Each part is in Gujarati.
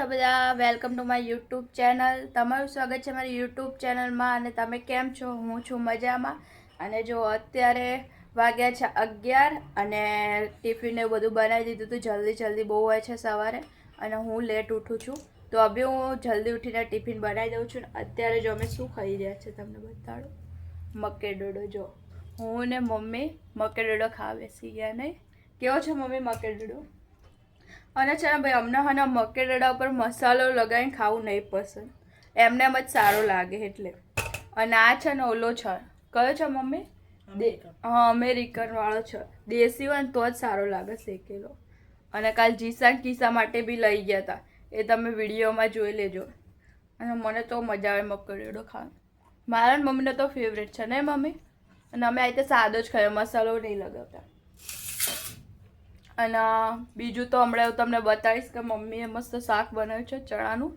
છો બધા? Welcome to my YouTube channel. તમારું સ્વાગત છે મારી યુટ્યુબ ચેનલમાં. અને તમે કેમ છો? હું છું મજામાં. અને જો અત્યારે વાગ્યા છે 11 અને ટિફિન ને બધું બનાવી દીધું હતું. જલ્દી બહુ હોય છે સવારે અને હું લેટ ઉઠું છું, તો અભી હું જલ્દી ઉઠીને ટિફિન બનાવી દઉં છું. અત્યારે જો અમે શું ખાઈ રહ્યા છે તમને બતાડું. મકેડોડો. જો હું ને મમ્મી મકેડોડો ખાવા બેસી ગયા. નહીં કેવો છે મમ્મી મકેડોડો? અને છે ને ભાઈ, અમને હને મકેડોડા ઉપર મસાલો લગાવીને ખાવું નહીં પસંદ, એમને એમ જ સારું લાગે એટલે. અને આ છે ને ઓલો છે, કયો છે મમ્મી? હા, અમેરિકન વાળો છે. દેશી હોય ને તો જ સારો લાગે શેકેલો. અને કાલ જીસાન કિસ્સા માટે બી લઈ ગયા હતા, એ તમે વિડીયોમાં જોઈ લેજો. અને મને તો મજા આવે મકેડોડો ખાવાનું. મારા મમ્મીને તો ફેવરેટ છે ને મમ્મી. અને અમે આ રીતે સાદો જ ખાઈએ, મસાલો નહીં લગાવતા. અને બીજું તો હમણાં હું તમને બતાવીશ કે મમ્મીએ મસ્ત શાક બનાવ્યું છે ચણાનું,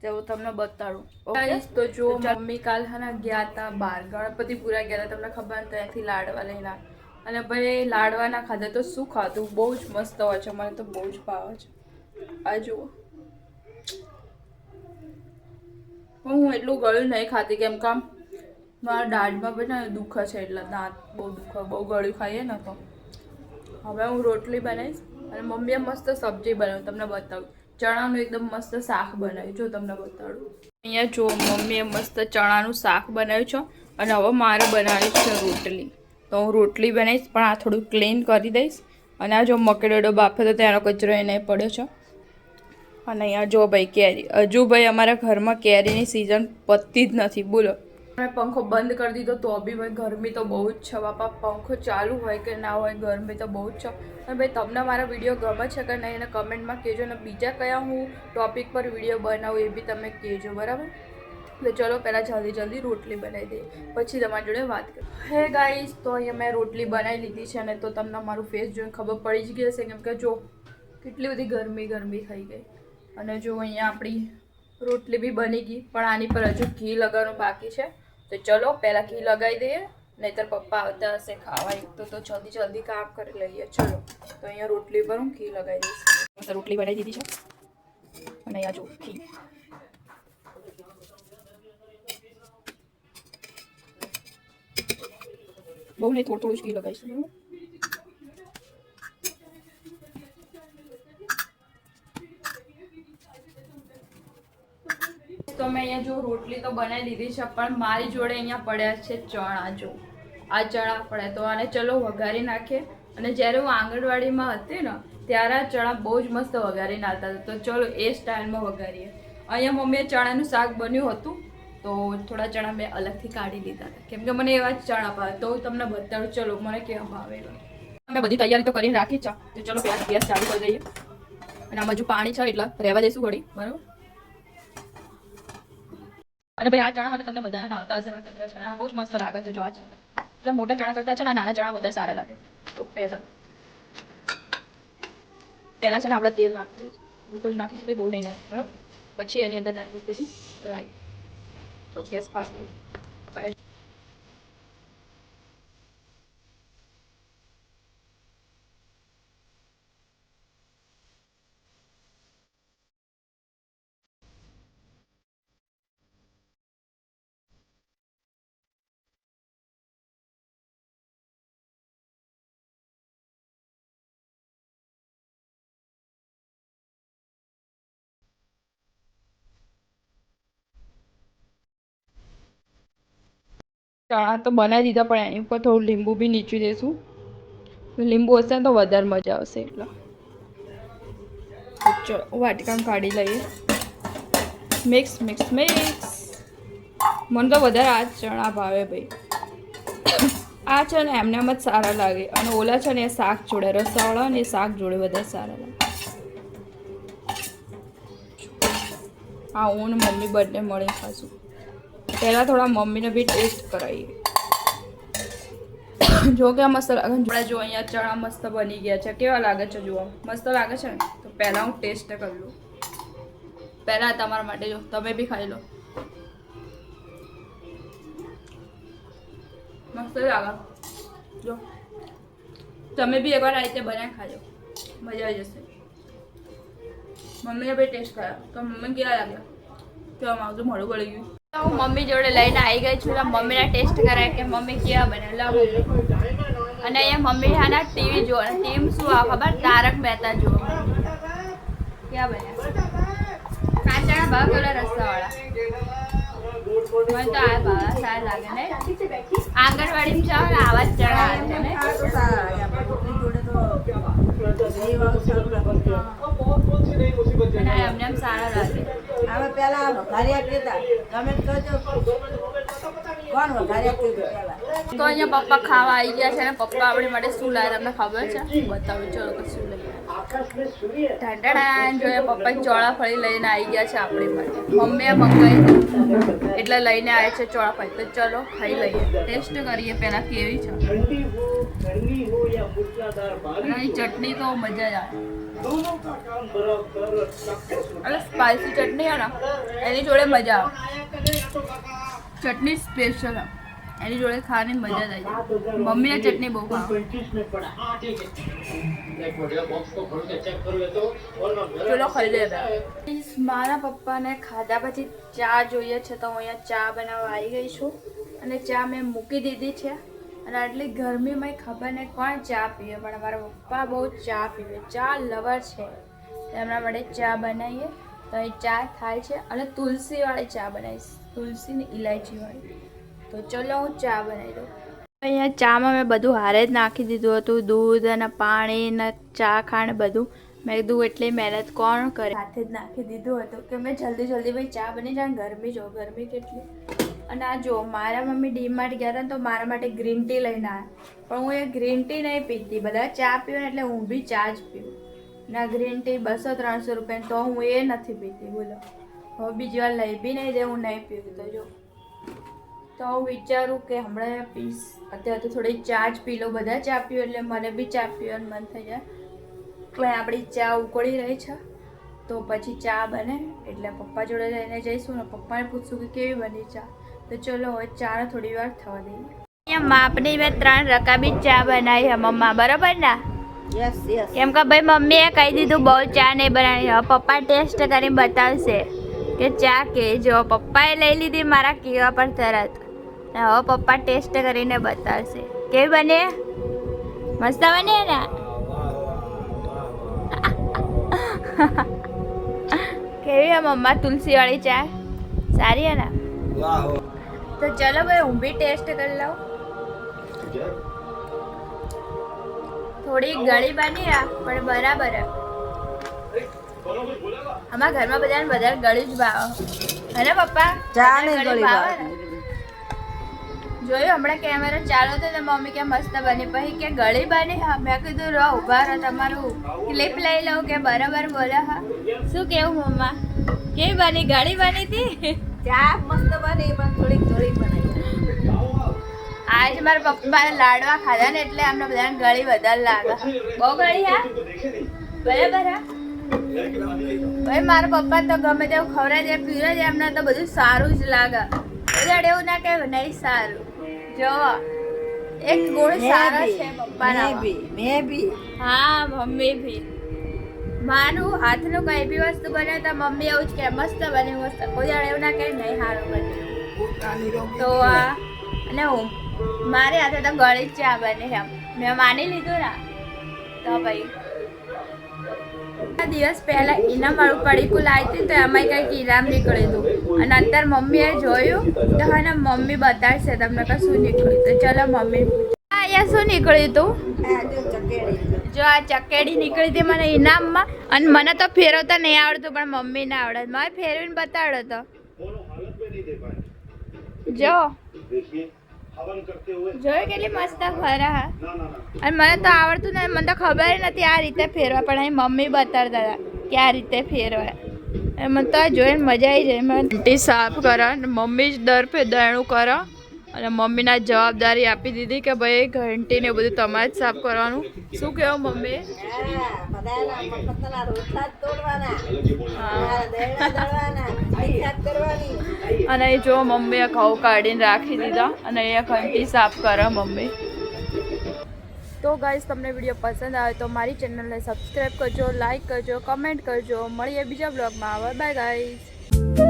તે હું તમને બતાડું. ઓકે, તો જો મમ્મી કાલ હે ને ગયા હતા બહાર, ગણપતિપુરા ગયા હતા, તમને ખબર ને, ત્યાંથી લાડવા લઈને. અને ભાઈ લાડવા ના ખાધા તો શું ખાધું, બહુ જ મસ્ત હોય છે, મને તો બહુ જ ભાવે છે. આ જુઓ, હું એટલું ગળ્યું નહીં ખાતી, કેમ કે મારા દાઢમાં પણ ને દુખે છે, એટલે દાંત બહુ દુખે, બહુ ગળ્યું ખાઈએ ને તો. હવે હું રોટલી બનાવીશ અને મમ્મીએ મસ્ત સબ્જી બનાવી, તમને બતાવું. ચણાનું એકદમ મસ્ત શાક બનાવ્યું, જો તમને બતાડું. અહીંયા જો મમ્મીએ મસ્ત ચણાનું શાક બનાવ્યું છે. અને હવે મારે બનાવવી છે રોટલી, તો હું રોટલી બનાવીશ, પણ આ થોડું ક્લીન કરી દઈશ. અને આ જો મકેડોડો બાફે તો તેનો કચરો એને પડ્યો છે. અને અહીંયા જો ભાઈ કેરી, હજુ ભાઈ અમારા ઘરમાં કેરીની સિઝન પતતી જ નથી, બોલો. મેં પંખો બંધ કરી દીધો તો બી ભાઈ ગરમી તો બહુ જ છે બાપા. પંખો ચાલુ હોય કે ના હોય, ગરમી તો બહુ જ છે. અને ભાઈ તમને મારા વિડીયો ગમે છે કે નહીં એને કમેન્ટમાં કહેજો. અને બીજા કયા હું ટોપિક પર વિડીયો બનાવું એ બી તમે કહેજો, બરાબર? તો ચલો પહેલાં જલ્દી રોટલી બનાવી દઈએ, પછી તમારી જોડે વાત કરું. હે ગાઈસ, તો અહીંયા મેં રોટલી બનાવી લીધી છે. અને તો તમને મારું ફેસ જોઈને ખબર પડી જ ગઈ હશે, કેમ કે જો કેટલી બધી ગરમી થઈ ગઈ. અને જો અહીંયા આપણી રોટલી બી બની ગઈ, પણ આની પર હજુ ઘી લગાવવાનું બાકી છે. તો ચલો પહેલાં ઘી લગાવી દઈએ, નહીંતર પપ્પા આવતા હશે ખાવા, તો જલ્દી કામ કરી લઈએ. ચલો, તો અહીંયા રોટલી પર હું ઘી લગાવી દઈશ. રોટલી બનાવી દીધી છે. અને અહીંયા જો ઘી, બહુ નહીં, થોડું જ ઘી લગાવીશું. તો મેં અહીંયા જો રોટલી તો બનાવી લીધી છે, પણ મારી જોડે અહીંયા પડ્યા છે ચણા. જો આ ચણા પડ્યા, તો આને ચલો વઘારી નાખીએ. અને જ્યારે હું આંગણવાડીમાં હતી ને ત્યારે આ ચણા બહુ જ મસ્ત વઘારી નાખતા હતા, તો ચલો એ સ્ટાઇલમાં વઘારીએ. અહીંયા મમ્મીએ ચણાનું શાક બન્યું હતું, તો થોડા ચણા મેં અલગથી કાઢી લીધા હતા, કેમ કે મને એવા જ ચણા ભાવે. તો હું તમને બતાડું ચલો મને કેવા ભાવેલા. મેં બધી તૈયારી તો કરીને રાખી છે, તો ચલો ગેસ ચાલુ કરી દઈએ. અને આમાં હજુ પાણી છે એટલે રહેવા દઈશું ઘડી, બરાબર? અને ભાઈ આ ચણા હવે તમને બધા આવતા હશે, ચણા બહુ જ મસ્ત લાગે છે. જો આ એટલે મોટા ચણા કરતા છે ને નાના ચણા વધારે સારા લાગે. તો પહેલા છે ને આપણે તેલ નાખીશું, નાખીશું બહુ નહીં નાખે, બરાબર? પછી એની અંદર નાખી દઈશું રાઈ. તો ગેસ ફાસ્ટ. ચણા તો બનાવી દીધા, પણ એની ઉપર થોડું લીંબુ બી નીચું દઈશું. લીંબુ હશે ને તો વધારે મજા આવશે. એટલે ચલો વાટકામાં કાઢી લઈએ. મિક્સ. મને તો વધારે આ ચણા ભાવે ભાઈ. આ છે ને એમને એમ જ સારા લાગે, અને ઓલા છે ને એ શાક જોડે, રસાવાળા ને એ શાક જોડે વધારે સારા લાગે. હા, હું ને મમ્મી બંને મળીને ખાશું. પહેલાં થોડા મમ્મીને બી ટેસ્ટ કરાવીએ. જો કે મસ્ત લાગે. જો અહીંયા ચણા મસ્ત બની ગયા છે. કેવા લાગે છે? જુઓ, મસ્ત લાગે છે ને. તો પહેલાં હું ટેસ્ટ કરી લઉં. પહેલાં તમારા માટે, જો તમે બી ખાઈ લો. મસ્ત લાગે. જો તમે બી એકવાર આ રીતે બનાવી ખાજો, મજા આવી જશે. મમ્મીને ભાઈ ટેસ્ટ કર્યો તો મમ્મીને કેવા લાગ્યા કેવા માવતું મોડું ગળી ગયું. હું મમ્મી જોડે લઈને આવી ગઈ છું. મમ્મીને ટેસ્ટ કરાય કે મમ્મી કેવા બને લાવ. અને અહીંયા મમ્મી આના ટીવી જોવા ટીવી શું આ ખબર તારક મહેતા જોવા કેવા બન્યા કાચા ભાવ પેલા રસ્તાવાળા મને તો આ ભાવ સારા લાગે ને આંગણવાડીમાં જાઓ ને આવા જ ચણા છે ને એમને એમ સારા લાગે. હવે પેલા વઘારિયા કીધા તમે કહેજો કોણ વઘારિયા કીધું પેલા તો અહીંયા પપ્પા ખાવા આવી ગયા છે ને પપ્પા આપણી માટે શું લાવે તમને ખબર છે બતાવું ચલો કે શું લઈએ. ઢાંઢાણા જોઈએ પપ્પા ચોળાફળી લઈને આવી ગયા છે આપણી માટે. મમ્મીએ મંગાવી એટલે લઈને આવ્યા છે ચોળાફળી. તો ચલો ખાઈ લઈએ ટેસ્ટ કરીએ પહેલાં કેવી છે. એની ચટણી તો મજા જ આવે એટલે સ્પાઇસી ચટણી છે ને એની જોડે મજા આવે. ચટણી સ્પેશિયલ એની જોડે ખાવાની મજા જ આવી. મમ્મીને ચટણી બહુ ભાવે. ચલો ખાઈ લે. મારા પપ્પાને ખાધા પછી ચા જોઈએ છે તો હું અહીંયા ચા બનાવવા આવી ગઈ છું અને ચા મેં મૂકી દીધી છે. અને આટલી ગરમીમાં ખબર નહીં કોણ ચા પીવે પણ મારા પપ્પા બહુ ચા પીવે ચા લવર છે. એમના માટે ચા બનાવીએ તો અહીં ચા થાય છે અને તુલસીવાળી ચા બનાવીશ તુલસીની ઇલાયચીવાળી. તો ચલો હું ચા બનાવી દઉં. અહીંયા ચામાં મેં બધું હારે જ નાખી દીધું હતું દૂધ અને પાણી ને ચા ખાંડ બધું. મેં કીધું એટલી મહેનત કોણ કરે હાથે જ નાખી દીધું હતું કે મેં જલ્દી ભાઈ ચા બની જાય. ગરમી જો ગરમી કેટલી. અને આ જો મારા મમ્મી ડીમાર્ટ ગયા હતા ને તો મારા માટે ગ્રીન ટી લઈને આવ્યા પણ હું એ ગ્રીન ટી નહીં પીતી. બધા ચા પીવે ને એટલે હું બી ચા જ પીવું. ના ગ્રીન ટી 200-300 રૂપિયાની તો હું એ નથી પીતી બોલો. હવે બીજી વાર લઈ બી નહીં દે હું નહીં પીવું. તો જો તો હું વિચારું કે હમણાં પીસ અત્યારે તો થોડી ચા જ પી લો. બધા ચા પીવું એટલે મને બી ચા પીવાનું મન થઈ જાય. તો આપણી ચા ઉકળી રહી છે તો પછી ચા બને એટલે પપ્પા જોડે લઈને જઈશું ને પપ્પાને પૂછશું કે કેવી બની ચા. તો ચલો હવે ચાને થોડી વાર થવા દઈએ. અહીંયા માપની મેં 3 રકાબી ચા બનાવી છે મમ્મા બરાબર ને. યસ યસ કેમ કે ભાઈ મમ્મીએ કહી દીધું બહુ ચા નહીં બનાવી. હવે પપ્પા ટેસ્ટ કરીને બતાવશે કે ચા કે જો પપ્પાએ લઈ લીધી મારા કહેવા પર તરત. હવે પપ્પા ટેસ્ટ કરીને બતાવશે કેવી બને. મસ્ત બને ને. કેવી હે મમ્મા તુલસીવાળી ચા સારી હે ને. તો ચલો ભાઈ હું બી ટેસ્ટ કરી લઉં. થોડી ગળી બની પણ બરાબર હે. અમારા ઘરમાં બધાને વધારે ગળી જ ભાવે હે ને પપ્પા. ચા ને ગળી ભાવે. જોયું હમણાં કેમેરો ચાલુ હતો ને મમ્મી કે મસ્ત બની પછી કે ગળી બની. હા મેં કીધું રહો ઉભા રહો તમારું ક્લિપ લઈ લઉં કે બરાબર બોલે. હા શું કેવું મમ્મા કેવી બની ગળી બની હતી. ચા મસ્ત બની પણ થોડીક ગળી બનાવી. આજ મારા પપ્પા લાડવા ખાધા ને એટલે અમને બધાને ગળી વધારે લાગે. બહુ ગળી હા બરાબર હા. ભાઈ મારા પપ્પા તો ગમે તેવું ખવડાવે છે પીવે છે એમને તો બધું સારું જ લાગે. બધા એવું ના કે નહીં સારું. જો એક ગુણ સારો છે પપ્પાના. મેં બી હા મમ્મી ભી. મારું હાથનું કઈ બી વસ્તુ બને તો મમ્મી એવું જ કે મસ્ત બને મસ્ત. કોઈ એવું ના કે નહીં સારું બને. તો અને હું મારી હાથે તો ગળી જ ચા બને એમ મેં માની લીધું ને. તો ભાઈ દિવસ પહેલા ઈનામ વાળું પડીકું લાવી હતી તો એમાં કંઈક ઈનામ નીકળ્યું હતું અને અત્યારે મમ્મીએ જોયું તો હા ને મમ્મી બતાડશે તમને કે શું નીકળ્યું. તો ચલો મમ્મી અહીંયા શું નીકળ્યું હતું. જો આ ચકેડી નીકળી હતી મને ઇનામમાં અને મને તો ફેરવતા નહીં આવડતું પણ મમ્મીને આવડે. મારે ફેરવીને બતાડ્યો તો જો જોયું કેટલી મસ્ત ફરા. અને મને તો આવડતું ને મને તો ખબર નથી આ રીતે ફેરવા પણ અહીં મમ્મી બતાડતા હતા કે આ રીતે ફેરવાય. મને તો આ જોઈને મજા આવી જાય. મને સાફ કરો મમ્મી જ દર ફે દયણું કરો અને મમ્મીના જવાબદારી આપી દીધી કે ભાઈ ઘંટી ને બધું તમારે જ સાફ કરવાનું. શું કહેવું મમ્મી. અને એ જો મમ્મીએ ઘઉં કાઢીને રાખી દીધા અને એ ઘંટી સાફ કરે મમ્મી. તો ગાઈસ તમને વિડીયો પસંદ આવે તો મારી ચેનલને સબસ્ક્રાઈબ કરજો, લાઇક કરજો, કમેન્ટ કરજો. મળીએ બીજા બ્લોગમાં. Bye guys.